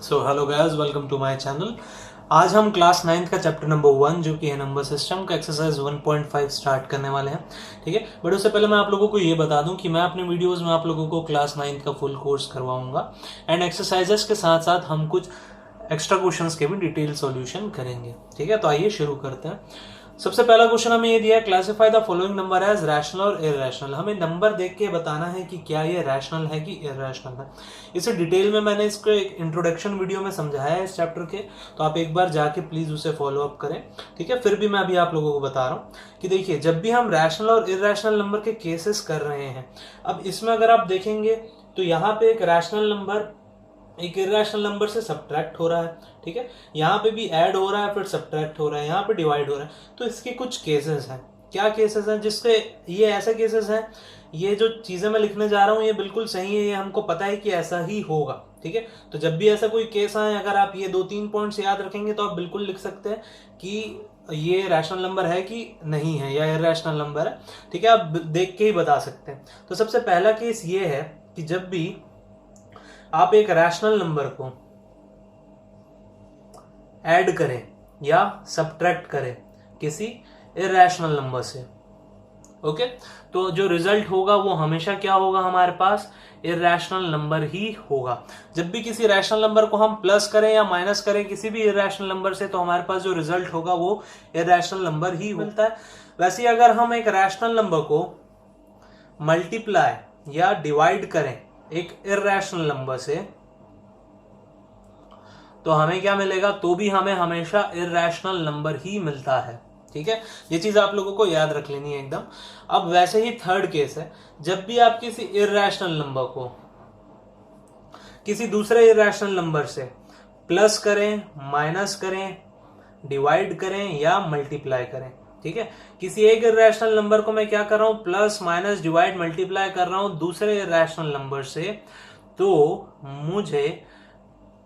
So hello guys, welcome to my channel. आज हम class 9th का चैप्टर नंबर 1 जो कि है नंबर सिस्टम का एक्सरसाइज 1.5 स्टार्ट करने वाले हैं। ठीक है, बट उससे पहले मैं आप लोगों को ये बता दूं कि मैं अपने वीडियोस में आप लोगों को क्लास 9th का फुल कोर्स करवाऊंगा एंड एक्सरसाइजेस के साथ साथ हम कुछ एक्स्ट्रा क्वेश्चंस के भी डिटेल सॉल्यूशन करेंगे। ठीक है, तो आइए शुरू करते हैं। सबसे पहला क्वेश्चन हमें ये दिया है, classify the following number as rational और इरैशनल। हमें नंबर देख के बताना है कि क्या ये रैशनल है कि इरैशनल है। इसे डिटेल में मैंने इसको एक इंट्रोडक्शन वीडियो में समझाया है इस चैप्टर के, तो आप एक बार जाके प्लीज उसे फॉलो अप करें। ठीक है, फिर भी मैं अभी आप लोगों को बता रहा हूँ कि देखिए, जब भी हम रैशनल और इरैशनल नंबर के केसेस कर रहे हैं, अब इसमें अगर आप देखेंगे तो यहाँ पे एक रैशनल नंबर एक इरेशनल नंबर से सब्ट्रैक्ट हो रहा है। ठीक है, यहाँ पे भी ऐड हो रहा है, फिर सब्ट्रैक्ट हो रहा है, यहाँ पे डिवाइड हो रहा है। तो इसके कुछ केसेस हैं। क्या केसेस हैं जिसके, ये ऐसे केसेस हैं, ये जो चीजें मैं लिखने जा रहा हूँ ये बिल्कुल सही है, ये हमको पता है कि ऐसा ही होगा। ठीक है, तो जब भी ऐसा कोई केस आए, अगर आप ये 2-3 पॉइंट्स याद रखेंगे तो आप बिल्कुल लिख सकते हैं कि ये रैशनल नंबर है कि नहीं है या इरेशनल नंबर है। ठीक है, आप देख के ही बता सकते हैं। तो सबसे पहला केस ये है कि जब भी आप एक रैशनल नंबर को ऐड करें या सब्ट्रैक्ट करें किसी इरेशनल नंबर से, ओके, तो जो रिजल्ट होगा वो हमेशा क्या होगा, हमारे पास इरेशनल नंबर ही होगा। जब भी किसी रैशनल नंबर को हम प्लस करें या माइनस करें किसी भी इरेशनल नंबर से, तो हमारे पास जो रिजल्ट होगा वो इरेशनल नंबर ही मिलता है। वैसे अगर हम एक रैशनल नंबर को मल्टीप्लाई या डिवाइड करें एक इरेशनल नंबर से, तो हमें क्या मिलेगा, तो भी हमें हमेशा इरेशनल नंबर ही मिलता है। ठीक है, ये चीज आप लोगों को याद रख लेनी है एकदम। अब वैसे ही थर्ड केस है, जब भी आप किसी इरेशनल नंबर को किसी दूसरे इरेशनल नंबर से प्लस करें, माइनस करें, डिवाइड करें या मल्टीप्लाई करें। ठीक है, किसी एक इरेशनल नंबर को मैं क्या कर रहा हूं, प्लस माइनस डिवाइड मल्टीप्लाई कर रहा हूं दूसरे इरेशनल नंबर से, तो मुझे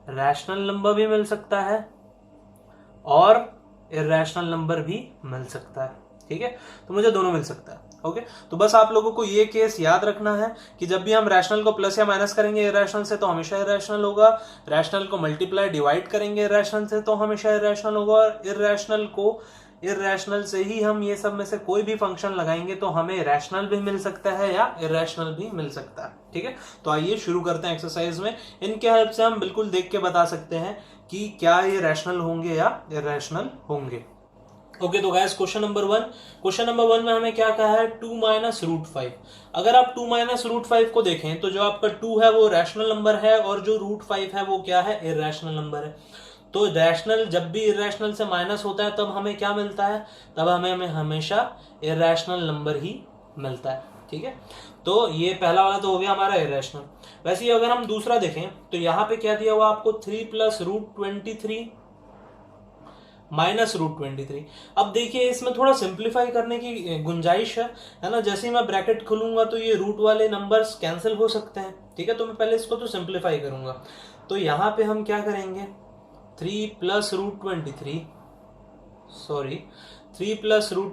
रैशनल नंबर भी मिल सकता है और इरेशनल नंबर भी मिल सकता है। ठीक है, तो मुझे दोनों मिल सकता है। ओके, तो बस आप लोगों को ये केस याद रखना है कि जब भी हम रैशनल को प्लस या माइनस करेंगे इरेशनल से तो हमेशा इरेशनल होगा, रैशनल को मल्टीप्लाई डिवाइड करेंगे इरेशनल से तो हमेशा इरेशनल होगा, और इरेशनल को इरेशनल से ही हम ये सब में से कोई भी फंक्शन लगाएंगे तो हमें रैशनल भी मिल सकता है या इरेशनल भी मिल सकता है। ठीक है, तो आइए शुरू करते हैं एक्सरसाइज में। इनके हेल्प से हम बिल्कुल देख के बता सकते हैं कि क्या ये रैशनल होंगे या इरेशनल होंगे। ओके, तो गाइस क्वेश्चन नंबर 1 में हमें क्या कहा है, 2 माइनस रूट 5। अगर आप 2 माइनस रूट 5 को देखें तो जो आपका 2 है वो रैशनल नंबर है और जो रूट 5 है वो क्या है, इरेशनल नंबर है। तो रैशनल जब भी इरेशनल से माइनस होता है तब हमें क्या मिलता है, तब हमें हमेशा इरेशनल नंबर ही मिलता है। ठीक है, तो ये पहला वाला तो हो गया हमारा इरेशनल। वैसे ही अगर हम दूसरा देखें तो यहाँ पे क्या दिया हुआ आपको, 3 प्लस रूट 23 माइनस रूट 23। अब देखिए इसमें थोड़ा सिंप्लीफाई करने की गुंजाइश है ना। जैसे ही मैं ब्रैकेट खोलूंगा तो ये रूट वाले नंबर्स कैंसिल हो सकते हैं। ठीक है, तो मैं पहले इसको तो सिंप्लीफाई करूंगा। तो यहाँ पे हम क्या करेंगे, 3 प्लस रूट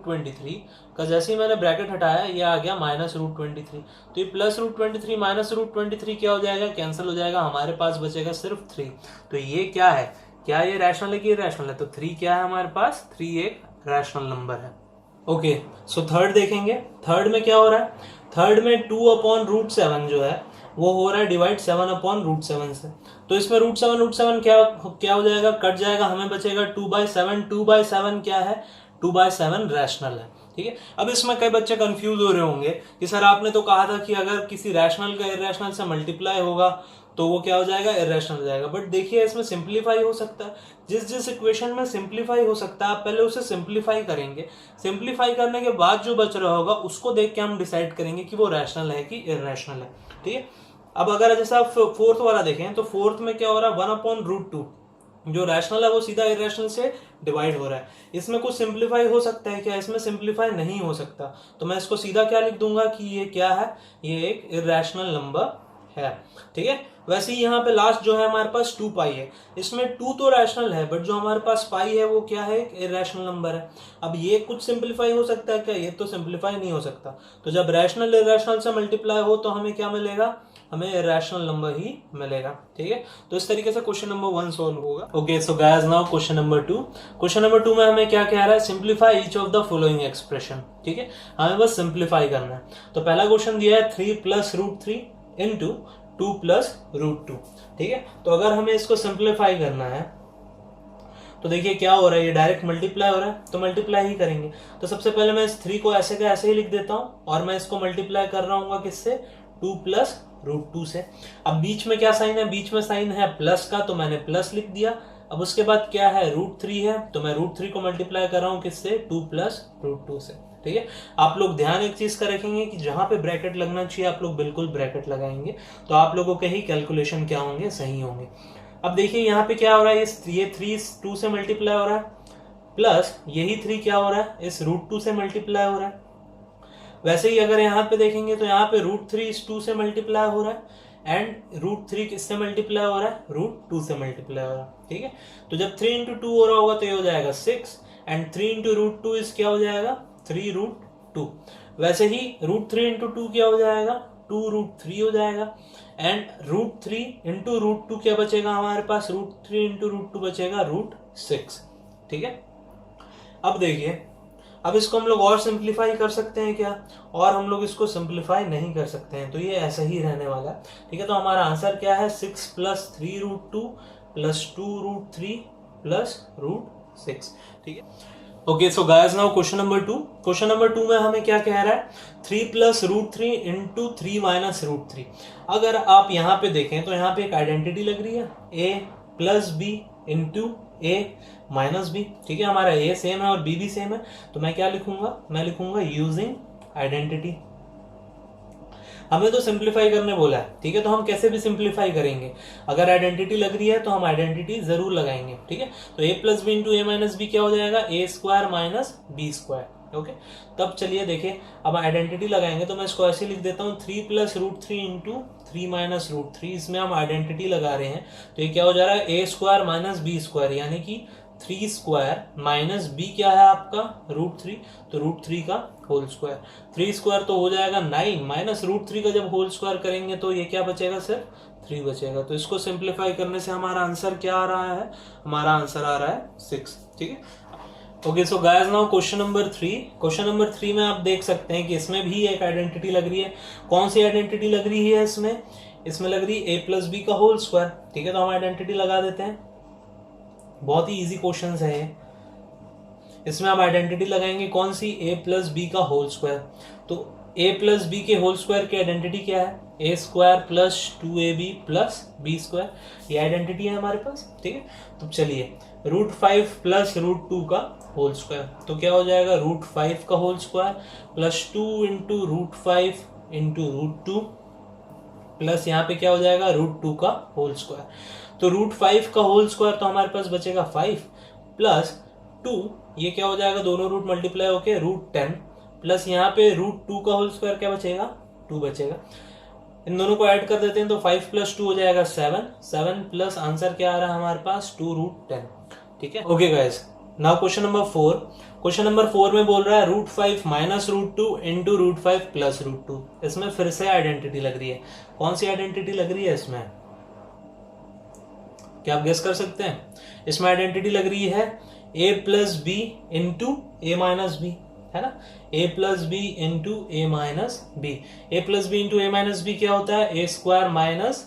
23 का जैसे ही मैंने ब्रैकेट हटाया ये आ गया माइनस रूट 23। तो ये प्लस रूट 23 माइनस रूट 23 क्या हो जाएगा, कैंसिल हो जाएगा, हमारे पास बचेगा सिर्फ 3। तो ये क्या है, क्या ये रैशनल है कि इरेशनल है, तो 3 क्या है हमारे पास, 3 एक रैशनल नंबर है। ओके, सो थर्ड देखेंगे। थर्ड में क्या हो रहा है, थर्ड में 2 अपॉन रूट 7 जो है वो हो रहा है डिवाइड 7 अपॉन रूट 7 से। तो इसमें रूट 7 क्या हो जाएगा, कट जाएगा, हमें बचेगा 2/7। 2/7 क्या है, 2/7 रैशनल है। ठीक है, अब इसमें कई बच्चे कंफ्यूज हो रहे होंगे कि सर आपने तो कहा था कि अगर किसी रैशनल का इरेशनल से मल्टीप्लाई होगा तो वो क्या हो जाएगा, इरेशनल हो जाएगा। बट देखिए इसमें सिंप्लीफाई हो सकता है, जिस इक्वेशन में सिंप्लीफाई हो सकता है आप पहले उसे सिंप्लीफाई करेंगे। सिंप्लीफाई करने के बाद जो बच रहा होगा उसको देख के हम डिसाइड करेंगे कि वो रैशनल है कि इरेशनल है। ठीक है, अब अगर जैसा आप फोर्थ वाला देखें तो फोर्थ में क्या हो रहा है, 1 अपॉन रूट 2 जो रैशनल है वो सीधा इरेशनल से डिवाइड हो रहा है। इसमें कुछ सिंप्लीफाई हो सकता है क्या, इसमें सिंप्लीफाई नहीं हो सकता। तो मैं इसको सीधा क्या लिख दूंगा कि ये क्या है, ये एक इरेशनल नंबर है। ठीक है, वैसे ही यहाँ पे लास्ट जो है हमारे पास 2 पाई है। इसमें 2 तो रैशनल है बट जो हमारे पास पाई है वो क्या है, एक इरेशनल नंबर है। अब ये कुछ सिंप्लीफाई हो सकता है क्या, ये तो सिंप्लीफाई नहीं हो सकता। तो जब रैशनल इरेशनल से मल्टीप्लाई हो तो हमें क्या मिलेगा, हमें इरेशनल नंबर ही मिलेगा। ठीक है, तो इस तरीके से क्वेश्चन नंबर 1 सॉल्व होगा। Okay, so guys now question number 2। Question number 2 में हमें क्या कह रहा है, simplify each of the following expression. ठीक है, हमें बस सिंप्लीफाई करना है। तो पहला क्वेश्चन दिया है 3 + √3 इंटू 2 + √2। ठीक है, तो अगर हमें इसको सिंप्लीफाई करना है तो देखिए क्या हो रहा है, ये डायरेक्ट मल्टीप्लाई हो रहा है, तो मल्टीप्लाई ही करेंगे। तो सबसे पहले मैं इस 3 को ऐसे का ऐसे ही लिख देता हूं और मैं इसको मल्टीप्लाई कर रहा हूँ किससे, 2 + √2 से। अब बीच में क्या साइन है, बीच में साइन है प्लस का, तो मैंने प्लस लिख दिया। अब उसके बाद क्या है, √3 है, तो मैं √3 को मल्टीप्लाई कर रहा हूँ किससे, 2 + √2 से। ठीक है, आप लोग ध्यान एक चीज का रखेंगे कि जहां पे ब्रैकेट लगना चाहिए आप लोग बिल्कुल ब्रैकेट लगाएंगे, तो आप लोगों के ही कैलकुलेशन क्या होंगे, सही होंगे। अब देखिए यहाँ पे क्या हो रहा है, ये 3 2 से मल्टीप्लाई हो रहा है, प्लस यही 3 क्या हो रहा है, इस √2 से मल्टीप्लाई हो रहा है। वैसे ही अगर यहाँ पे देखेंगे तो यहाँ पे √3 इस 2 से मल्टीप्लाई हो रहा है एंड √3 किससे मल्टीप्लाई हो रहा है, √2 से मल्टीप्लाई हो रहा है। ठीक है, तो जब 3 × 2 हो रहा होगा तो ये हो जाएगा 6 एंड 3 × √2 इस क्या हो जाएगा, 3√2। वैसे ही √3 × 2 क्या हो जाएगा, 2√3 हो जाएगा एंड √3 × √2 क्या बचेगा हमारे पास, √3 × √2 बचेगा √6। ठीक है, अब देखिए, अब इसको हम लोग और सिंप्लीफाई कर सकते हैं क्या, और हम लोग इसको सिंप्लीफाई नहीं कर सकते हैं, तो ये ऐसा ही रहने वाला है। ठीक है, तो हमारा आंसर क्या है, 6 + 3√2 + 2√3 + √6। ठीक है, okay, so guys now question number 2। Question number 2 में हमें क्या कह रहा है, 3 + √3 इंटू 3 - √3। अगर आप यहाँ पे देखें तो यहाँ पे एक आइडेंटिटी लग रही है, a + b into a - b। ठीक है, हमारा a सेम है और b भी सेम है, तो मैं क्या लिखूंगा, मैं लिखूंगा यूजिंग आइडेंटिटी। हमें तो सिंप्लीफाई करने बोला है। ठीक है, तो हम कैसे भी सिंप्लीफाई करेंगे, अगर आइडेंटिटी लग रही है तो हम आइडेंटिटी जरूर लगाएंगे। ठीक है, तो a + b into a - b क्या हो जाएगा, a² - b²। ओके, तब चलिए देखिए, अब आइडेंटिटी लगाएंगे तो मैं इसको ऐसे लिख देता हूँ, 3 + √3 इंटू 3 - √3। इसमें हम आइडेंटिटी लगा रहे हैं तो ये क्या हो जा रहा है, a² - b², यानी कि 3² - b क्या है आपका, √3, तो √3 का होल स्क्वायर। 3² तो हो जाएगा 9 -√3 का जब होल स्क्वायर करेंगे तो ये क्या बचेगा, सिर्फ 3 बचेगा। तो इसको सिंप्लीफाई करने से हमारा आंसर क्या आ रहा है, हमारा आंसर आ रहा है 6। ठीक है, okay, so guys now question number 3। Question number 3 में आप देख सकते हैं कि इसमें भी एक आइडेंटिटी लग रही है। कौन सी आइडेंटिटी लग रही है इसमें, इसमें लग रही है a + b का होल स्क्वायर। ठीक है, तो हम आइडेंटिटी लगा देते हैं, बहुत ही इजी क्वेश्चन है ये। इसमें आप आइडेंटिटी लगाएंगे कौन सी, a + b का होल स्क्वायर। तो a + b के होल स्क्वायर की आइडेंटिटी क्या है, a² + 2ab + b²। ये आइडेंटिटी है हमारे पास। ठीक है, तो चलिए, √5 + √2 का होल स्क्वायर, तो क्या हो जाएगा, √5 का होल स्क्वायर + 2 × √5 × √2 प्लस यहाँ पे क्या हो जाएगा, √2 का होल स्क्वायर। तो √5 का होल स्क्वायर तो हमारे पास बचेगा 5 प्लस 2, ये क्या हो जाएगा, दोनों रूट मल्टीप्लाई होके √10 प्लस यहाँ पे √2 का होल स्क्वायर क्या बचेगा, 2 बचेगा। इन दोनों को ऐड कर देते हैं तो 5 + 2 हो जाएगा 7 प्लस आंसर क्या आ रहा है हमारे पास, 2√10। ठीक है, okay guys, now question number 4। Question number 4 में बोल रहा है √5 - √2 इंटू √5 + √2। इसमें फिर से आइडेंटिटी लग रही है। कौन सी आइडेंटिटी लग रही है इसमें, क्या आप गेस कर सकते हैं? इसमें आइडेंटिटी लग रही है a + b into a - b, है ना, a + b into a - b। a + b into a - b क्या होता है, a²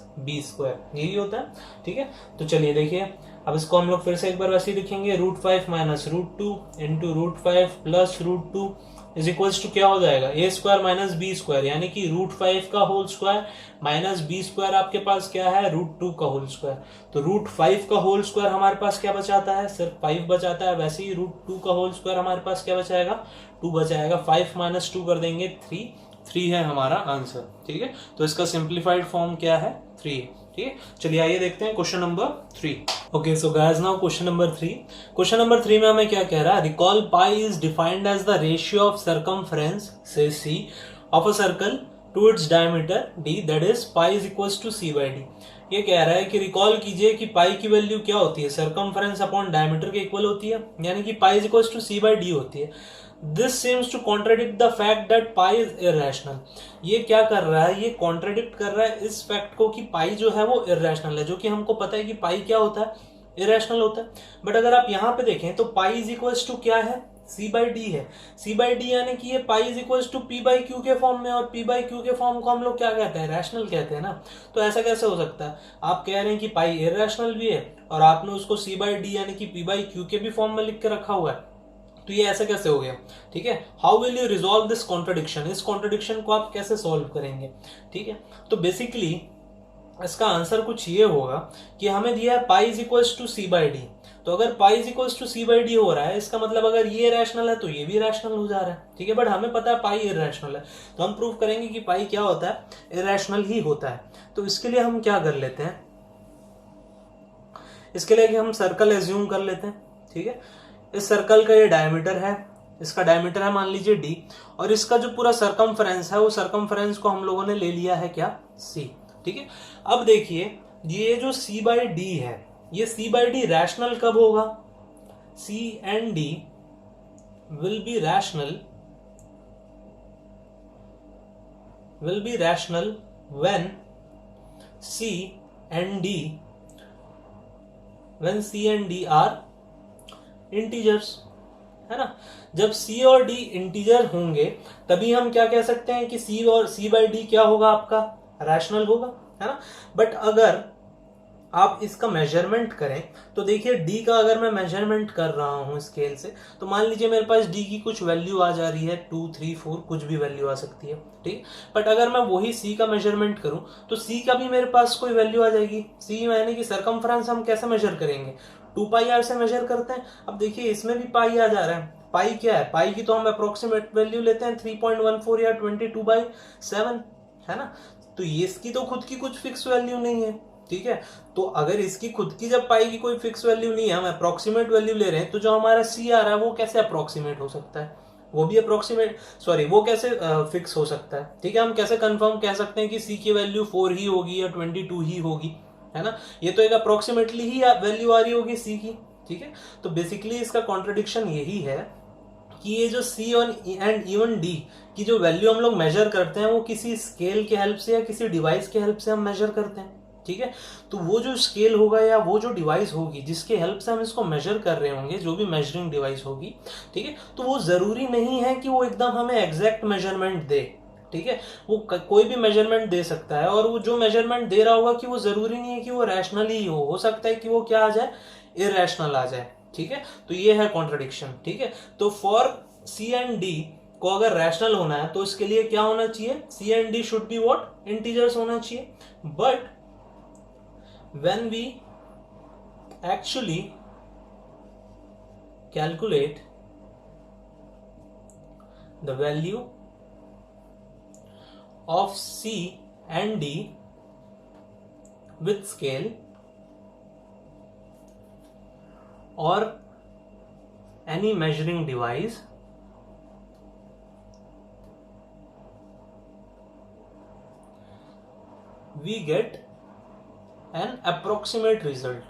- b², यही होता है। ठीक है, तो चलिए देखिए, अब इसको हम लोग फिर से एक बार वैसे ही लिखेंगे, √5 - √2 इंटू √5 + √2 इज इक्वल्स टू क्या हो जाएगा, a² - b², यानी कि √5 का होल स्क्वायर माइनस b² आपके पास क्या है, √2 का होल स्क्वायर। तो √5 का होल स्क्वायर हमारे पास क्या बचाता है, सिर्फ 5 बचाता है। वैसे ही √2 का होल स्क्वायर हमारे पास क्या बचाएगा, 2 बचाएगा। 5 - 2 कर देंगे 3 है हमारा आंसर। ठीक है, तो इसका सिंप्लीफाइड फॉर्म क्या है, 3। ठीक है, चलिए आइए देखते हैं question number 3। Okay, so guys now question number 3। Question number 3 में हमें क्या कह रहा है, recall pi is defined as the ratio of circumference say c of a circle to its diameter d, that is pi is equals to c/d। ये कह रहा है कि रिकॉल कीजिए कि पाई की वैल्यू क्या होती है, सर्कमफ्रेंस अपॉन डायमीटर के इक्वल होती है, यानी कि पाई इज इक्वल्स टू c/d होती है। This seems to contradict the fact that pi is irrational. ये क्या कर रहा है, ये कॉन्ट्राडिक्ट कर रहा है इस फैक्ट को कि पाई जो है वो इररेशनल है, जो कि हमको पता है कि पाई क्या होता है, इररेशनल होता है। बट अगर आप यहाँ पे देखें तो पाई इज इक्वल्स टू क्या है, सी बाई डी है। सी बाई डी यानी कि ये pi is equals to P by Q के फॉर्म में, और पी बाई क्यू के फॉर्म को हम लोग क्या कहते हैं, रैशनल कहते हैं ना। तो ऐसा कैसे हो सकता है, आप कह रहे हैं कि पाई इररेशनल भी है और आपने उसको सी बाई डी यानी कि पी बाई क्यू के भी फॉर्म में लिख के रखा हुआ है, तो ये ऐसा कैसे हो गया। ठीक है, how will you resolve this contradiction, इस कॉन्ट्रडिक्शन को आप कैसे सॉल्व करेंगे। ठीक है, तो बेसिकली इसका आंसर कुछ ये होगा कि हमें दिया है pi is equals to C by D, तो अगर pi is equals to C by D हो रहा है, इसका मतलब अगर ये रैशनल है तो ये भी रैशनल हो जा रहा है। ठीक है, बट हमें पता है पाई इररेशनल है, तो हम प्रूव करेंगे कि पाई क्या होता है, इररेशनल ही होता है। तो इसके लिए हम क्या कर लेते हैं, इसके लिए कि हम सर्कल एज्यूम कर लेते हैं। ठीक है, इस सर्कल का ये डायमीटर है, इसका डायमीटर है मान लीजिए डी, और इसका जो पूरा सरकमफ्रेंस है वो सरकमफ्रेंस को हम लोगों ने ले लिया है क्या, सी। ठीक है, अब देखिए ये जो सी बाई डी है, ये सी बाई डी रैशनल कब होगा, C and D will be rational when C and D are integers, है ना। जब C और D इंटीजर होंगे तभी हम क्या कह सकते हैं कि C और C बाई डी क्या होगा, आपका रैशनल होगा, है ना। बट अगर आप इसका मेजरमेंट करें तो देखिए D का अगर मैं मेजरमेंट कर रहा हूं स्केल से, तो मान लीजिए मेरे पास D की कुछ वैल्यू आ जा रही है 2, 3, 4 कुछ भी वैल्यू आ सकती है। ठीक, बट अगर मैं वही C का मेजरमेंट करूं तो C का भी मेरे पास कोई वैल्यू आ जाएगी। C यानी कि सरकमफ्रेंस हम कैसे मेजर करेंगे, 2 पाई आर से मेजर करते हैं। अब देखिए इसमें भी पाई आ जा रहा है, पाई क्या है, पाई की तो हम अप्रोक्सीमेट वैल्यू लेते हैं 3.14 या 22/7, है ना। तो ये इसकी तो खुद की कुछ फिक्स वैल्यू नहीं है। ठीक है, तो अगर इसकी खुद की जब पाई की कोई फिक्स वैल्यू नहीं है, हम अप्रोक्सीमेट वैल्यू ले रहे हैं, तो जो हमारा सी आ रहा है वो कैसे अप्रोक्सीमेट हो सकता है, वो भी अप्रोक्सीमेट वो कैसे फिक्स हो सकता है। ठीक है, हम कैसे कंफर्म कह सकते हैं कि सी की वैल्यू 4 ही होगी या 22 ही होगी, है ना। ये तो एक अप्रोक्सीमेटली ही वैल्यू आ रही होगी सी की। ठीक है, तो बेसिकली इसका कॉन्ट्रडिक्शन यही है कि ये जो सी एंड इवन डी की जो वैल्यू हम लोग मेजर करते हैं वो किसी स्केल के हेल्प से या किसी डिवाइस के हेल्प से हम मेजर करते हैं। ठीक है, तो वो जो स्केल होगा या वो जो डिवाइस होगी जिसके हेल्प से हम इसको मेजर कर रहे होंगे, जो भी मेजरिंग डिवाइस होगी, ठीक है, तो वो जरूरी नहीं है कि वो एकदम हमें एग्जैक्ट मेजरमेंट दे। ठीक है, वो कोई भी मेजरमेंट दे सकता है, और वो जो मेजरमेंट दे रहा होगा कि वो जरूरी नहीं है कि वो रैशनल ही हो सकता है कि वो क्या आ जाए, इररेशनल आ जाए। ठीक है, तो ये है कॉन्ट्रडिक्शन। ठीक है, तो फॉर सी एंड डी को अगर रैशनल होना है तो इसके लिए क्या होना चाहिए, C and D should be what, integers होना चाहिए। But when we actually calculate the value of C and D with scale or any measuring device, we get an approximate result।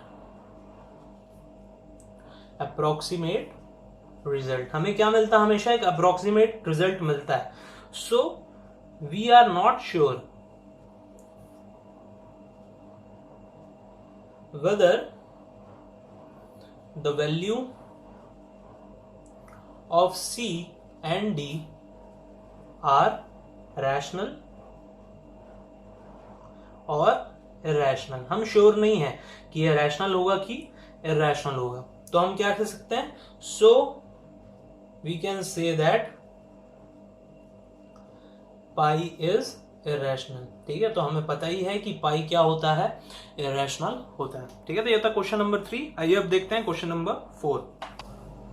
हमें क्या मिलता है, हमेशा एक अप्रोक्सीमेट रिजल्ट मिलता है। So we are not sure whether the value of C and D are rational और irrational. हम श्योर नहीं है कि ये रैशनल होगा कि इररेशनल होगा, तो हम क्या कह सकते हैं, so we can say that pi is irrational. ठीक है, तो हमें पता ही है कि पाई क्या होता है, इररेशनल होता है। ठीक है, तो ये था क्वेश्चन नंबर 3। आइए अब देखते हैं question number 4।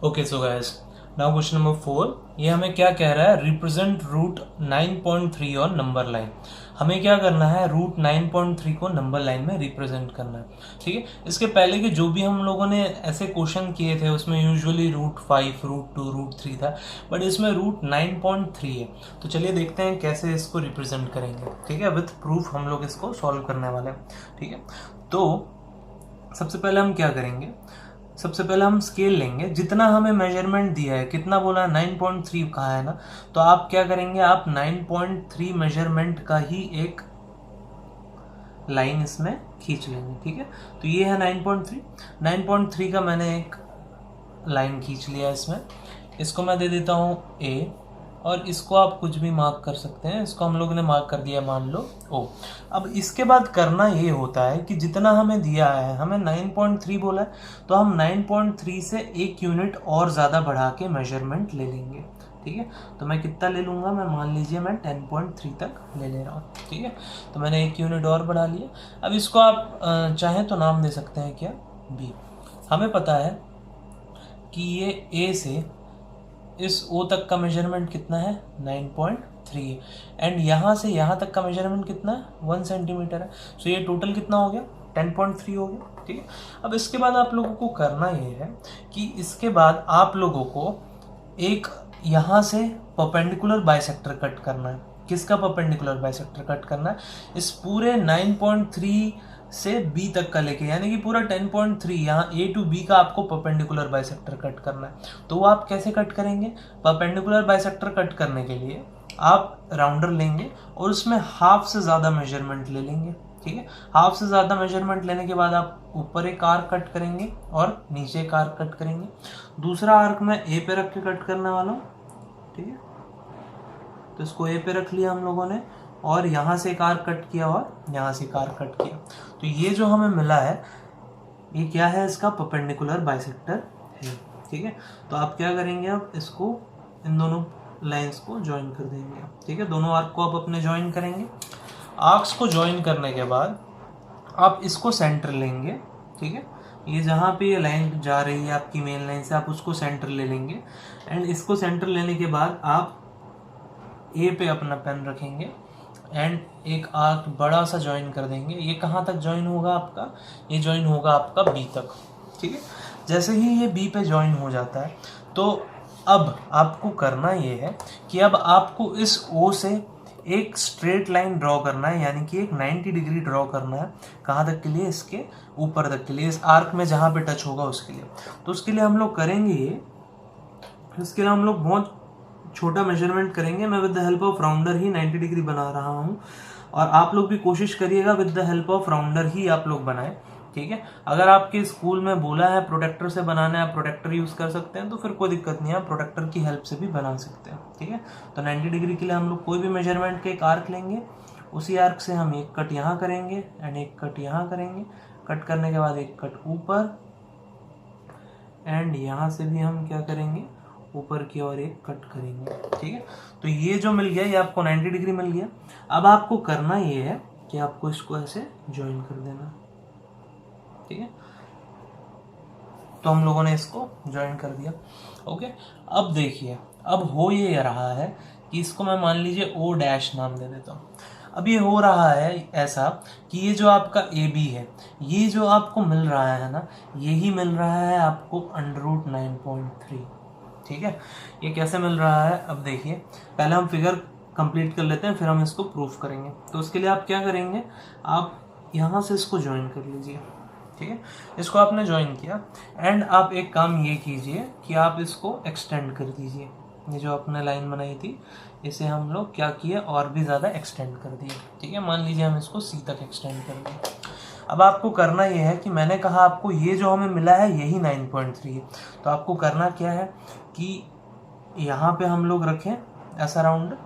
Okay, so guys now question number 4, ये हमें क्या कह रहा है, represent root 9.3 on number line. हमें क्या करना है, रूट 9.3 को नंबर लाइन में रिप्रेजेंट करना है। ठीक है, इसके पहले के जो भी हम लोगों ने ऐसे क्वेश्चन किए थे उसमें यूजुअली रूट 5, रूट 2, रूट 3 था, बट इसमें रूट 9.3 है। तो चलिए देखते हैं कैसे इसको रिप्रेजेंट करेंगे। ठीक है, विथ प्रूफ हम लोग इसको सॉल्व करने वाले हैं। ठीक है, तो सबसे पहले हम क्या करेंगे, सबसे पहले हम स्केल लेंगे, जितना हमें मेजरमेंट दिया है, कितना बोला है 9.3 कहा है ना, तो आप क्या करेंगे, आप 9.3 मेजरमेंट का ही एक लाइन इसमें खींच लेंगे। ठीक है, तो ये है 9.3 का मैंने एक लाइन खींच लिया इसमें। इसको मैं दे देता हूँ A, और इसको आप कुछ भी मार्क कर सकते हैं, इसको हम लोगों ने मार्क कर दिया मान लो O। अब इसके बाद करना ये होता है कि जितना हमें दिया है, हमें 9.3 बोला है, तो हम 9.3 से 1 यूनिट और ज़्यादा बढ़ा के मेजरमेंट ले लेंगे। ठीक है, तो मैं कितना ले लूँगा, मैं मान लीजिए मैं 10.3 तक ले ले रहा हूँ। ठीक है, तो मैंने 1 यूनिट और बढ़ा लिया। अब इसको आप चाहें तो नाम दे सकते हैं क्या, B। हमें पता है कि ये A से इस O तक का मेजरमेंट कितना है, 9.3 है, एंड यहाँ से यहाँ तक का मेजरमेंट कितना है, 1 सेंटीमीटर है। सो ये टोटल कितना हो गया, 10.3 हो गया। ठीक है, अब इसके बाद आप लोगों को करना ये है कि इसके बाद आप लोगों को एक यहाँ से परपेंडिकुलर बाइसेक्टर कट करना है। किसका परपेंडिकुलर बाइसेक्टर कट करना है, इस पूरे 9.3 से B तक का लेके, यानी कि पूरा 10.3 यहाँ A to B का आपको परपेंडिकुलर बाइसेक्टर कट करना है। तो वो आप कैसे कट करेंगे, परपेंडिकुलर बाइसेक्टर कट करने के लिए आप राउंडर लेंगे और उसमें हाफ से ज़्यादा मेजरमेंट ले लेंगे। ठीक है, हाफ से ज़्यादा मेजरमेंट लेने के बाद आप ऊपर एक आर्क कट करेंगे और नीचे एक आर्क कट करेंगे। दूसरा आर्क मैं A पे रख के कट करने वाला हूँ। ठीक है, तो इसको A पे रख लिया हम लोगों ने, और यहाँ से एक आर्क कट किया और यहाँ से एक आर्क कट किया। तो ये जो हमें मिला है ये क्या है, इसका परपेंडिकुलर बाइसेक्टर है। ठीक है, तो आप क्या करेंगे, आप इसको इन दोनों लाइंस को ज्वाइन कर देंगे। ठीक है, दोनों आर्क को आप अपने ज्वाइन करेंगे। आर्क्स को ज्वाइन करने के बाद आप इसको सेंटर लेंगे। ठीक है, ये जहाँ पे ये लाइन जा रही है आपकी मेन लाइन से, आप उसको सेंटर ले लेंगे, एंड इसको सेंटर लेने के बाद आप A पे अपना पेन रखेंगे एंड एक आर्क बड़ा सा ज्वाइन कर देंगे। ये कहाँ तक ज्वाइन होगा आपका, ये ज्वाइन होगा आपका B तक। ठीक है, जैसे ही ये B पे ज्वाइन हो जाता है, तो अब आपको करना ये है कि अब आपको इस O से एक स्ट्रेट लाइन ड्रॉ करना है, यानी कि एक 90 डिग्री ड्रॉ करना है। कहाँ तक के लिए, इसके ऊपर तक के लिए, इस आर्क में जहाँ पे टच होगा उसके लिए। तो उसके लिए हम लोग करेंगे ये, इसके लिए हम लोग बहुत छोटा मेजरमेंट करेंगे। मैं with the help of rounder ही 90 डिग्री बना रहा हूँ, और आप लोग भी कोशिश करिएगा with the help of rounder ही आप लोग बनाएं। ठीक है, अगर आपके स्कूल में बोला है प्रोटेक्टर से बनाना है, आप प्रोटेक्टर यूज़ कर सकते हैं, तो फिर कोई दिक्कत नहीं है, आप प्रोटेक्टर की हेल्प से भी बना सकते हैं। ठीक है, तो 90 डिग्री के लिए हम लोग कोई भी मेजरमेंट के एक आर्क लेंगे, उसी आर्क से हम एक कट यहाँ करेंगे एंड एक कट यहाँ करेंगे। कट करने के बाद एक कट ऊपर, एंड यहाँ से भी हम क्या करेंगे, ऊपर की ओर एक कट करेंगे। ठीक है, तो ये जो मिल गया, ये आपको 90 डिग्री मिल गया। अब आपको करना ये है कि आपको इसको ऐसे ज्वाइन कर देना। ठीक है, तो हम लोगों ने इसको ज्वाइन कर दिया। ओके, अब देखिए, अब हो ये रहा है कि इसको मैं मान लीजिए O डैश नाम दे देता हूँ। अब ये हो रहा है ऐसा कि ये जो आपका AB है, ये जो आपको मिल रहा है ना, यही मिल रहा है आपको √9.3। ठीक है, ये कैसे मिल रहा है, अब देखिए, पहले हम फिगर कंप्लीट कर लेते हैं, फिर हम इसको प्रूफ करेंगे। तो उसके लिए आप क्या करेंगे, आप यहाँ से इसको ज्वाइन कर लीजिए। ठीक है, इसको आपने ज्वाइन किया, एंड आप एक काम ये कीजिए कि आप इसको एक्सटेंड कर दीजिए। ये जो आपने लाइन बनाई थी, इसे हम लोग क्या किए, और भी ज़्यादा एक्सटेंड कर दिए। ठीक है, मान लीजिए हम इसको C तक एक्सटेंड कर दिए। अब आपको करना ये है कि मैंने कहा आपको ये जो हमें मिला है यही 9.3 है, तो आपको करना क्या है कि यहाँ पे हम लोग रखें ऐसा राउंड,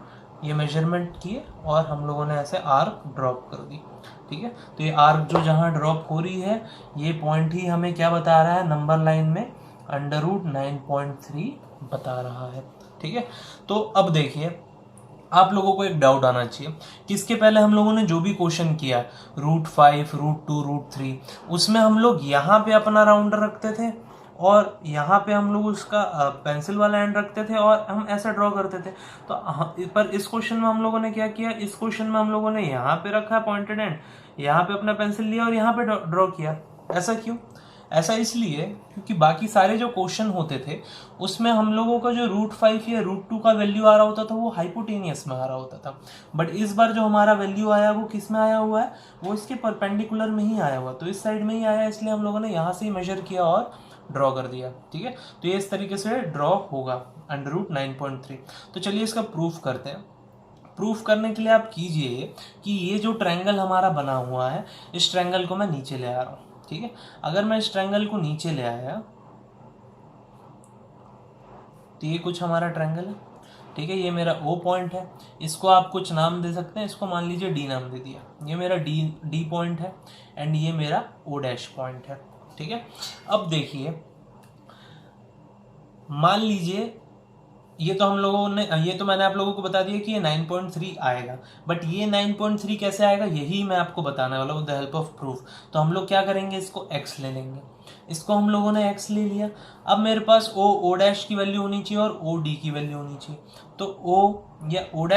ये मेजरमेंट किए और हम लोगों ने ऐसे आर्क ड्रॉप कर दी। ठीक है, तो ये आर्क जो जहाँ ड्रॉप हो रही है, ये पॉइंट ही हमें क्या बता रहा है, नंबर लाइन में √9.3 बता रहा है। ठीक है, तो अब देखिए, आप लोगों को एक डाउट आना चाहिए कि इसके पहले हम लोगों ने जो भी क्वेश्चन किया √5, √2, √3, उसमें हम लोग यहाँ पे अपना राउंडर रखते थे और यहाँ पे हम लोग उसका पेंसिल वाला एंड रखते थे और हम ऐसा ड्रॉ करते थे। तो पर इस क्वेश्चन में हम लोगों ने क्या किया, इस क्वेश्चन में हम लोगों ने यहाँ पे रखा पॉइंटेड एंड, यहाँ पे अपना पेंसिल लिया और यहाँ पे ड्रॉ किया। ऐसा क्यों? ऐसा इसलिए क्योंकि बाकी सारे जो क्वेश्चन होते थे उसमें हम लोगों का जो √5 या √2 का वैल्यू आ रहा होता था वो हाइपोटेनियस में आ रहा होता था, बट इस बार जो हमारा वैल्यू आया वो किस में आया हुआ है, वो इसके परपेंडिकुलर में ही आया हुआ, तो इस साइड में ही आया, इसलिए हम लोगों ने यहाँ से ही मेजर किया और ड्रॉ कर दिया। ठीक है, तो ये इस तरीके से ड्रॉ होगा √9.3। तो चलिए इसका प्रूफ करते हैं। प्रूफ करने के लिए आप कीजिए कि ये जो ट्रायंगल हमारा बना हुआ है, इस ट्रायंगल को मैं नीचे ले आ रहा हूँ। ठीक है, अगर मैं इस ट्रायंगल को नीचे ले आया तो ये कुछ हमारा ट्रायंगल है। ठीक है, ये मेरा O पॉइंट है, इसको आप कुछ नाम दे सकते हैं, इसको मान लीजिए D नाम दे दिया, ये मेरा D पॉइंट है एंड ये मेरा O' पॉइंट है। ठीक है, अब देखिए, मान लीजिए ये तो हम लोगों ने, ये तो मैंने आप लोगों को बता दिया कि ये 9.3 आएगा, बट ये 9.3 कैसे आएगा यही मैं आपको बताने वाला हूँ with the help of proof. तो हम लोग क्या करेंगे, इसको x ले लेंगे, इसको हम लोगों ने x ले लिया। अब मेरे पास O' की वैल्यू होनी चाहिए और OD की वैल्यू होनी चाहिए। तो O या O'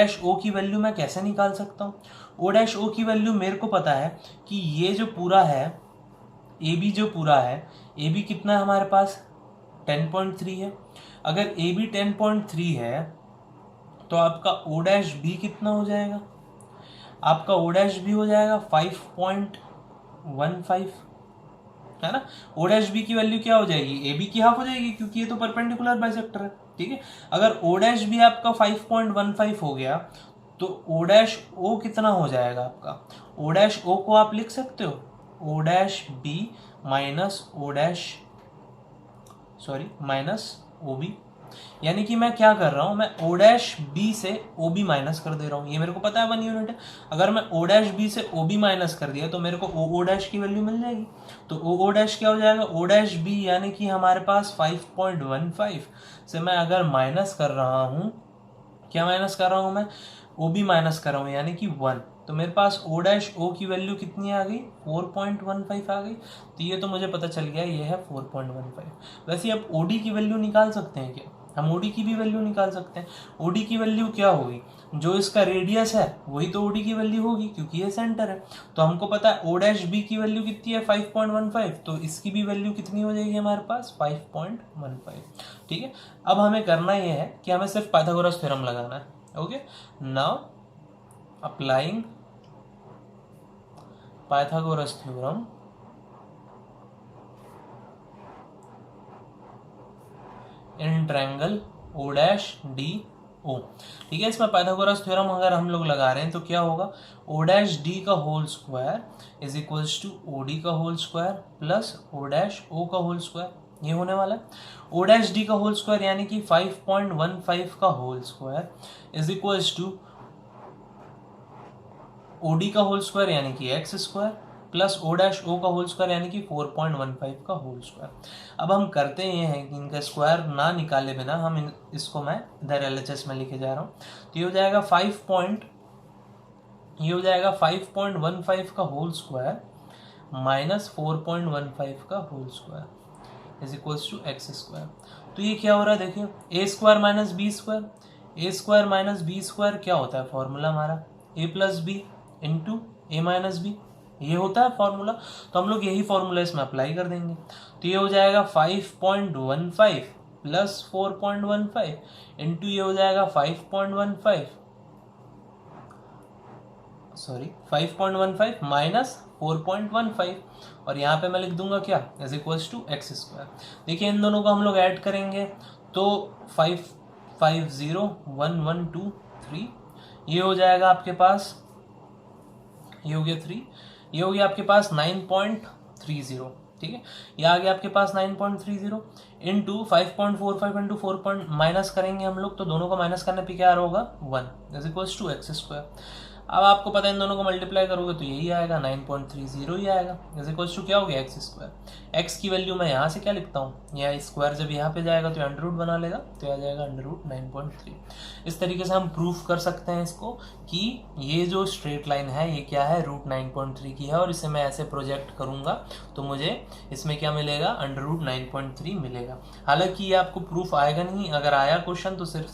की वैल्यू मैं कैसे निकाल सकता हूँ? O' की वैल्यू मेरे को पता है कि ये जो पूरा है AB, जो पूरा है AB कितना है हमारे पास, 10.3 है। अगर AB 10.3 है तो आपका O' कितना हो जाएगा, आपका O' हो जाएगा 5.15, है ना। O' की वैल्यू क्या हो जाएगी, AB की हाफ हो जाएगी, क्योंकि ये तो परपेंडिकुलर बाइसेक्टर है। ठीक है, अगर O' आपका 5.15 हो गया तो O' कितना हो जाएगा आपका, O' को आप लिख सकते हो O' माइनस OB, यानी कि मैं क्या कर रहा हूं, मैं O' से OB माइनस कर दे रहा हूं। ये मेरे को पता है 1 यूनिट है, अगर मैं O' से OB माइनस कर दिया तो मेरे को O' की वैल्यू मिल जाएगी। तो O' क्या हो जाएगा, O' यानी कि हमारे पास 5.15 से मैं अगर माइनस कर रहा हूं, क्या माइनस कर रहा हूं मैं, OB माइनस कर रहा हूं, यानी कि 1, तो मेरे पास O' की वैल्यू कितनी आ गई, 4.15 आ गई। तो ये तो मुझे पता चल गया ये है 4.15। वैसे आप OD की वैल्यू निकाल सकते हैं क्या, हम OD की भी वैल्यू निकाल सकते हैं। OD की वैल्यू क्या होगी, जो इसका रेडियस है वही तो OD की वैल्यू होगी, क्योंकि ये सेंटर है। तो हमको पता है O' की वैल्यू कितनी है 5.15, तो इसकी भी वैल्यू कितनी हो जाएगी हमारे पास 5.15। ठीक है, अब हमें करना ये है कि हमें सिर्फ पाइथागोरस थ्योरम लगाना है। Okay, now applying Pythagoras theorem in triangle O'DO। ठीक है, इसमें पाइथागोरस थ्योरम अगर हम लोग लगा रहे हैं तो क्या होगा, O' का whole square is equals to OD का होल स्क्वायर प्लस O' का होल स्क्वायर, ये होने वाला है। O' का होल स्क्वायर यानी कि 5.15 का whole square is equals to OD का होल स्क्वायर यानी कि x स्क्वायर प्लस O' का होल स्क्वायर यानी कि 4.15 का होल स्क्वायर। अब हम करते ये हैं कि इनका स्क्वायर ना निकाले बिना हम इसको मैं इधर LHS में लिखे जा रहा हूँ। तो ये हो जाएगा 5.15 का होल स्क्वायर माइनस 4.15 का whole square is equals to x square. तो ये क्या हो रहा है, देखिए a square minus B square, a square minus B square क्या होता है फॉर्मूला हमारा, a plus B into A minus B, ये होता है फॉर्मूला। तो हम लोग यही फॉर्मूला इसमें अप्लाई कर देंगे। तो ये हो जाएगा 5.15 प्लस 4.15 इंटू ये हो जाएगा 5.15 माइनस 4.15, और यहाँ पे मैं लिख दूंगा क्या, is equals to x square. देखिए इन दोनों को हम लोग ऐड करेंगे तो 5501123, ये हो जाएगा आपके पास, ये हो गया 3, ये हो गया आपके पास 9.30। ठीक है, ये आ गया आपके पास 9.30 इंटू 5.45 इंटू 4 माइनस करेंगे हम लोग, तो दोनों को माइनस करने पे क्या होगा 1 is equals to x square. अब आपको पता है इन दोनों को मल्टीप्लाई करोगे तो यही आएगा 9.30 ही आएगा इज इक्वल्स टू क्या हो गया एक्स स्क्वायर। एक्स की वैल्यू मैं यहाँ से क्या लिखता हूँ, यह स्क्वायर जब यहाँ पे जाएगा तो अंडर रूट बना लेगा, तो आ जाएगा अंडर रूट 9.3। इस तरीके से हम प्रूफ कर सकते हैं इसको कि ये जो स्ट्रेट लाइन है ये क्या है, √9.3 की है, और इसे मैं ऐसे प्रोजेक्ट करूंगा तो मुझे इसमें क्या मिलेगा, अंडर रूट 9.3 मिलेगा। हालांकि ये आपको प्रूफ आएगा नहीं, अगर आया क्वेश्चन तो सिर्फ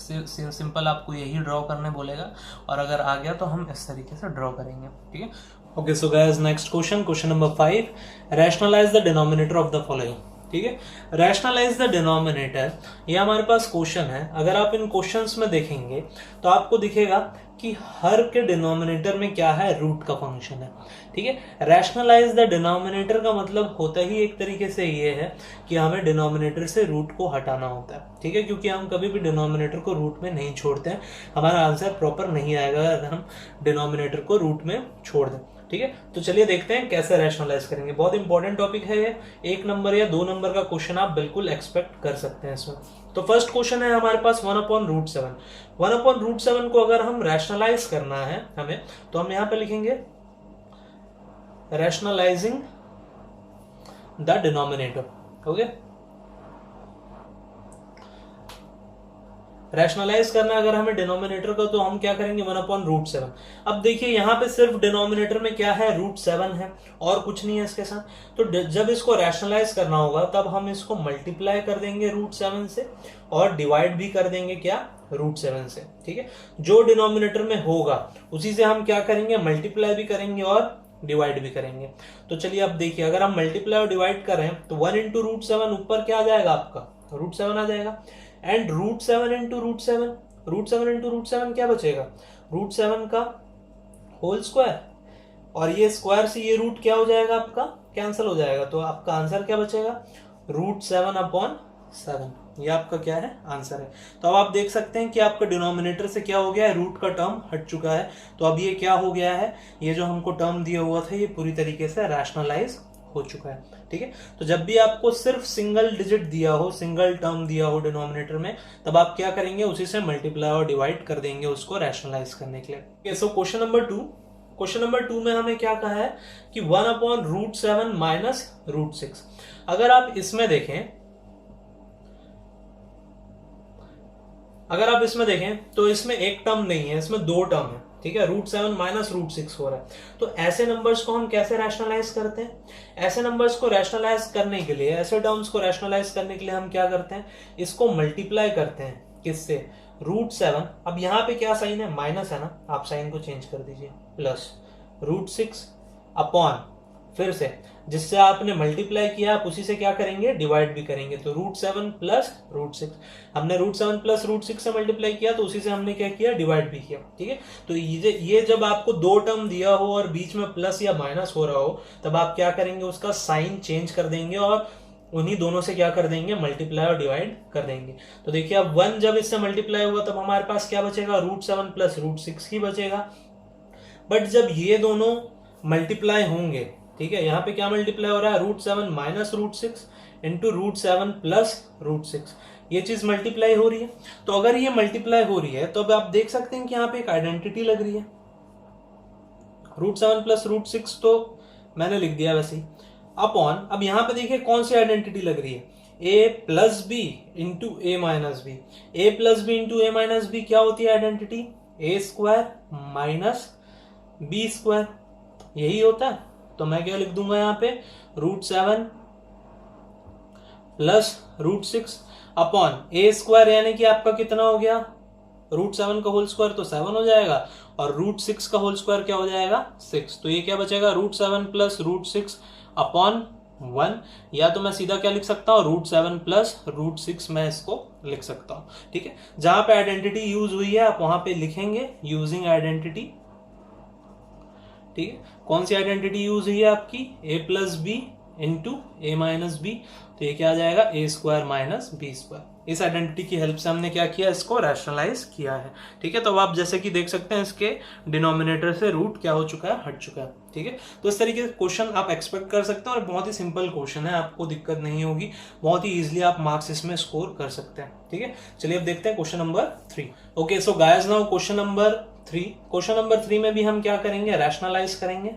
सिंपल आपको यही ड्रॉ करने बोलेगा, और अगर आ गया तो हम इस तरीके से ड्रॉ करेंगे। ठीक है, okay so guys next question number 5, rationalise the denominator of the following. ठीक है, रैशनलाइज द डिनोमिनेटर, ये हमारे पास क्वेश्चन है। अगर आप इन क्वेश्चंस में देखेंगे तो आपको दिखेगा कि हर के डिनोमिनेटर में क्या है, रूट का फंक्शन है। ठीक है, रैशनलाइज द डिनोमिनेटर का मतलब होता ही एक तरीके से ये है कि हमें डिनोमिनेटर से रूट को हटाना होता है। ठीक है, क्योंकि हम कभी भी डिनोमिनेटर को रूट में नहीं छोड़ते हैं, हमारा आंसर प्रॉपर नहीं आएगा अगर हम डिनोमिनेटर को रूट में छोड़ दें। ठीक है, तो चलिए देखते हैं कैसे रैशनलाइज करेंगे। बहुत इंपॉर्टेंट टॉपिक है ये, 1 नंबर या 2 नंबर का क्वेश्चन आप बिल्कुल एक्सपेक्ट कर सकते हैं इसमें। तो फर्स्ट क्वेश्चन है हमारे पास 1/√7। 1/√7 को अगर हम रैशनलाइज करना है हमें, तो हम यहां पे लिखेंगे rationalising the denominator. Okay, rationalise करना अगर हमें डिनोमिनेटर का, तो हम क्या करेंगे 1/√7। अब देखिए यहाँ पे सिर्फ डिनोमिनेटर में क्या है, √7 है और कुछ नहीं है इसके साथ। तो जब इसको रैशनलाइज करना होगा तब हम इसको मल्टीप्लाई कर देंगे √7 से और डिवाइड भी कर देंगे क्या, √7 से। ठीक है, जो डिनोमिनेटर में होगा उसी से हम क्या करेंगे, मल्टीप्लाई भी करेंगे और डिवाइड भी करेंगे। तो चलिए अब देखिए, अगर हम मल्टीप्लाई और डिवाइड करें तो 1 × √7 ऊपर क्या आ जाएगा आपका, √7 आ जाएगा। एंड √7 × √7, √7 × √7 क्या बचेगा, √7 का होल स्क्वायर, और ये स्क्वायर से ये रूट क्या हो जाएगा आपका, कैंसिल हो जाएगा। तो आपका आंसर क्या बचेगा, √7/7। ये आपका क्या है, आंसर है। तो अब आप देख सकते हैं कि आपका डिनोमिनेटर से क्या हो गया है, रूट का टर्म हट चुका है। तो अब ये क्या हो गया है, ये जो हमको टर्म दिया हुआ था ये पूरी तरीके से रैशनलाइज हो चुका है। ठीक है, तो जब भी आपको सिर्फ सिंगल डिजिट दिया हो, सिंगल टर्म दिया हो डिनोमिनेटर में, तब आप क्या करेंगे, उसी से मल्टीप्लाई और डिवाइड कर देंगे उसको रैशनलाइज करने के लिए। सो क्वेश्चन नंबर 2 में हमें क्या कहा है कि 1/√7 माइनस √6। अगर आप इसमें देखें तो इसमें एक टर्म नहीं है, इसमें 2 टर्म है। ठीक है, √7 माइनस √6 हो रहा है। तो ऐसे नंबर्स को हम कैसे रैशनलाइज करते हैं, ऐसे नंबर्स को रैशनलाइज करने के लिए, ऐसे टर्म्स को रैशनलाइज करने के लिए हम क्या करते हैं, इसको मल्टीप्लाई करते हैं किससे, √7। अब यहाँ पे क्या साइन है, माइनस है ना, आप साइन को चेंज कर दीजिए, प्लस √6 अपॉन, फिर से जिससे आपने मल्टीप्लाई किया आप उसी से क्या करेंगे, डिवाइड भी करेंगे। तो √7 प्लस √6, हमने √7 प्लस √6 से मल्टीप्लाई किया तो उसी से हमने क्या किया, डिवाइड भी किया। ठीक है, तो ये जब आपको 2 टर्म दिया हो और बीच में प्लस या माइनस हो रहा हो, तब आप क्या करेंगे, उसका साइन चेंज कर देंगे और उन्हीं दोनों से क्या कर देंगे, मल्टीप्लाई और डिवाइड कर देंगे। तो देखिए अब 1 जब इससे मल्टीप्लाई हुआ तब हमारे पास क्या बचेगा, √7 प्लस √6 ही बचेगा। बट जब ये दोनों मल्टीप्लाई होंगे, ठीक है, यहाँ पे क्या मल्टीप्लाई हो रहा है, √7 माइनस √6 इंटू √7 प्लस √6, ये चीज मल्टीप्लाई हो रही है। तो अगर ये मल्टीप्लाई हो रही है तो अब आप देख सकते हैं कि यहाँ पे एक आइडेंटिटी लग रही है, √7 प्लस √6 तो मैंने लिख दिया वैसे ही, अपॉन, अब यहाँ पे देखिए कौन सी आइडेंटिटी लग रही है, a plus B into A minus b. A plus B into A minus b क्या होती है आइडेंटिटी, a² माइनस b², यही होता है। तो मैं क्या लिख दूंगा यहाँ पे, √7 प्लस √6 अपॉन a² यानी कि आपका कितना हो गया, √7 का होल स्क्वायर तो 7 हो जाएगा और √6 का होल स्क्वायर क्या हो जाएगा, 6। तो ये क्या बचेगा, √7 प्लस √6 अपॉन 1, या तो मैं सीधा क्या लिख सकता हूँ, √7 प्लस √6 मैं इसको लिख सकता हूँ। ठीक है, जहां पे आइडेंटिटी यूज हुई है आप वहां पे लिखेंगे यूजिंग आइडेंटिटी। ठीक है, कौन सी आइडेंटिटी यूज हुई है आपकी, a plus B into A minus b, तो ये क्या आ जाएगा, a² माइनस b²। इस आइडेंटिटी की हेल्प से हमने क्या किया, इसको रैशनलाइज किया है। ठीक है, तो अब आप जैसे कि देख सकते हैं इसके डिनोमिनेटर से रूट क्या हो चुका है, हट चुका है। ठीक है, तो इस तरीके से क्वेश्चन आप एक्सपेक्ट कर सकते हैं और बहुत ही सिंपल क्वेश्चन है, आपको दिक्कत नहीं होगी, बहुत ही इजीली आप मार्क्स इसमें स्कोर कर सकते हैं। ठीक है, चलिए अब देखते हैं question number 3। Okay, so guys now question number 3 में भी हम क्या करेंगे, रैशनलाइज करेंगे।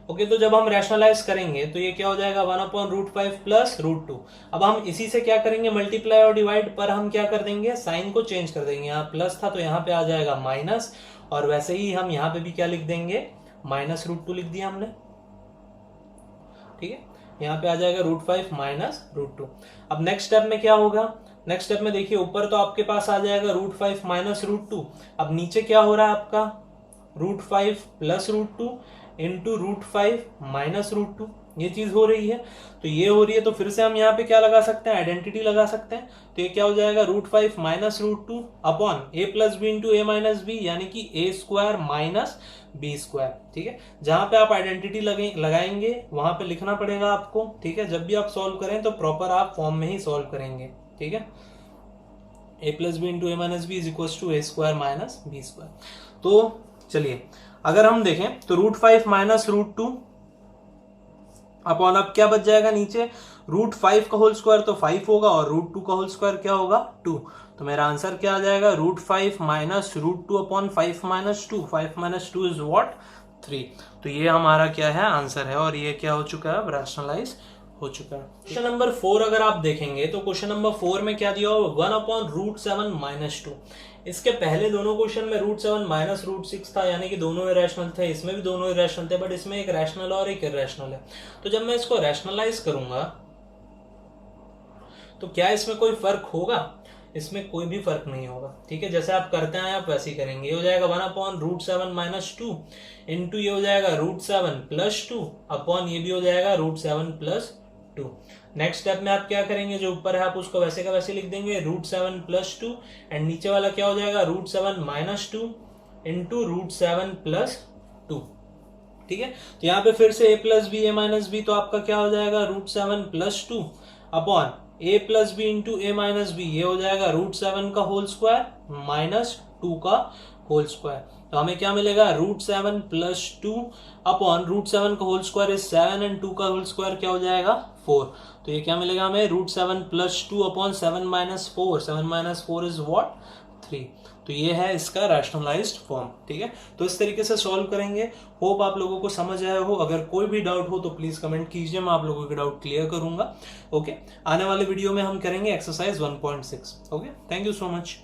ओके, तो जब हम रैशनलाइज करेंगे तो ये क्या हो जाएगा, 1/√5 प्लस √2। अब हम इसी से क्या करेंगे, मल्टीप्लाई और डिवाइड, पर हम क्या कर देंगे, साइन को चेंज कर देंगे। यहाँ प्लस था तो यहाँ पे आ जाएगा माइनस, और वैसे ही हम यहाँ पे भी क्या लिख देंगे, माइनस √2 लिख दिया हमने। ठीक है, यहाँ पे आ जाएगा √5 माइनस √2। अब नेक्स्ट स्टेप में क्या होगा, नेक्स्ट स्टेप में देखिए ऊपर तो आपके पास आ जाएगा √5 माइनस √2, अब नीचे क्या हो रहा है आपका, √5 प्लस √2 इंटू √5 माइनस √2, ये चीज हो रही है। तो ये हो रही है, तो फिर से हम यहाँ पे क्या लगा सकते हैं, आइडेंटिटी लगा सकते हैं। तो ये क्या हो जाएगा, √5 minus √2 upon a plus B into a minus b, यानी कि a square minus B square. ठीक है, जहां पे आप आइडेंटिटी लगाएंगे वहां पे लिखना पड़ेगा आपको। ठीक है, जब भी आप सॉल्व करें तो प्रॉपर आप फॉर्म में ही सॉल्व करेंगे। ठीक है, a plus B into a minus b is equal to a square minus B square. तो चलिए अगर हम देखें तो √5 माइनस √2 अपॉन, अब क्या बच जाएगा नीचे, √5 का होल स्क्वायर तो 5 होगा और √2 का होल स्क्वायर क्या होगा 2। तो मेरा आंसर क्या आ जाएगा, √5 minus √2 upon 5 minus 2, 5 minus 2 is what 3। तो ये हमारा क्या है, आंसर है, और ये क्या हो चुका है, अब रैशनलाइज हो चुका है। क्वेश्चन नंबर 4 अगर आप देखेंगे तो क्वेश्चन नंबर 4 में क्या दिया हुआ, 1 अपॉन √7 माइनस 2। इसके पहले दोनों क्वेश्चन में √7 माइनस √6 था, यानी कि दोनों इरेशनल थे, इसमें भी दोनों इरेशनल थे, बट इसमें एक रैशनल और एक इरेशनल है। तो जब मैं इसको रैशनलाइज करूंगा तो क्या इसमें कोई फर्क होगा, इसमें कोई भी फर्क नहीं होगा। ठीक है, जैसे आप करते हैं आप वैसे ही करेंगे। ये हो जाएगा 1 अपॉन √7 माइनस 2 इंटू ये हो जाएगा √7 प्लस 2 अपॉन ये भी हो जाएगा √7 प्लस 2। नेक्स्ट स्टेप में आप क्या करेंगे, जो ऊपर है आप उसको वैसे का वैसे लिख देंगे, √7 प्लस 2 एंड नीचे वाला क्या हो जाएगा, √7 माइनस 2 इंटू √7 प्लस 2। ठीक है, तो यहाँ पे फिर से a plus b a minus b, तो आपका क्या हो जाएगा, √7 plus 2 upon a plus B into a minus B, ये हो जाएगा √7 का होल स्क्वायर माइनस 2 का होल स्क्वायर। तो हमें क्या मिलेगा, √7 प्लस 2 अपॉन √7 का होल स्क्वायर इज 7 एंड 2 का होल स्क्वायर क्या हो जाएगा 4। तो ये क्या मिलेगा हमें, √7 plus 2 upon 7 minus 4, 7 minus 4 is what 3। तो ये है इसका रैशनलाइज्ड फॉर्म। ठीक है, तो इस तरीके से सॉल्व करेंगे। होप आप लोगों को समझ आया हो। अगर कोई भी डाउट हो तो प्लीज कमेंट कीजिए, मैं आप लोगों के डाउट क्लियर करूंगा। ओके, आने वाले वीडियो में हम करेंगे exercise 1.6। Okay, thank you so much.